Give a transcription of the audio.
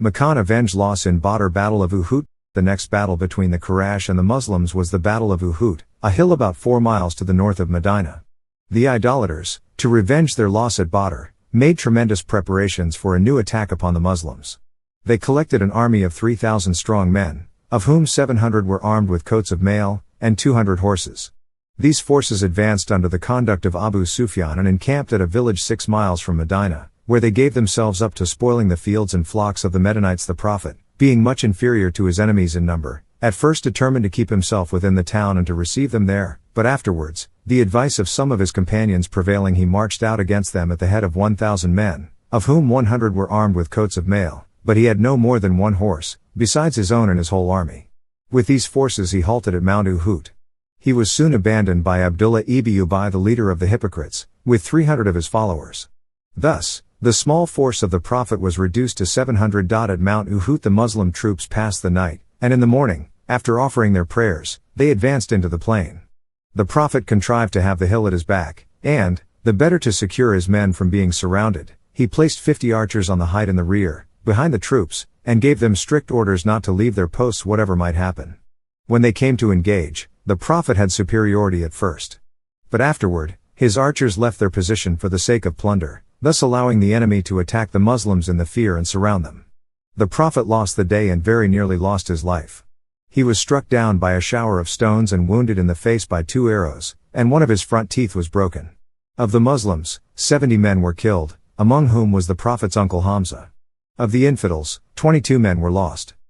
Makkan Avenge loss in Badr Battle of Uhud. The next battle between the Quraysh and the Muslims was the Battle of Uhud, a hill about 4 miles to the north of Medina. The idolaters, to revenge their loss at Badr, made tremendous preparations for a new attack upon the Muslims. They collected an army of 3,000 strong men, of whom 700 were armed with coats of mail, and 200 horses. These forces advanced under the conduct of Abu Sufyan and encamped at a village 6 miles from Medina, where they gave themselves up to spoiling the fields and flocks of the Medanites. The Prophet, being much inferior to his enemies in number, at first determined to keep himself within the town and to receive them there, but afterwards, the advice of some of his companions prevailing, he marched out against them at the head of 1,000 men, of whom 100 were armed with coats of mail, but he had no more than 1 horse, besides his own and his whole army. With these forces he halted at Mount Uhud. He was soon abandoned by Abdullah ibn Ubay, the leader of the hypocrites, with 300 of his followers. Thus, the small force of the Prophet was reduced to 700. At Mount Uhud the Muslim troops passed the night, and in the morning, after offering their prayers, they advanced into the plain. The Prophet contrived to have the hill at his back, and, the better to secure his men from being surrounded, he placed 50 archers on the height in the rear, behind the troops, and gave them strict orders not to leave their posts whatever might happen. When they came to engage, the Prophet had superiority at first. But afterward, his archers left their position for the sake of plunder, thus allowing the enemy to attack the Muslims in the fear and surround them. The Prophet lost the day and very nearly lost his life. He was struck down by a shower of stones and wounded in the face by 2 arrows, and one of his front teeth was broken. Of the Muslims, 70 men were killed, among whom was the Prophet's uncle Hamza. Of the infidels, 22 men were lost.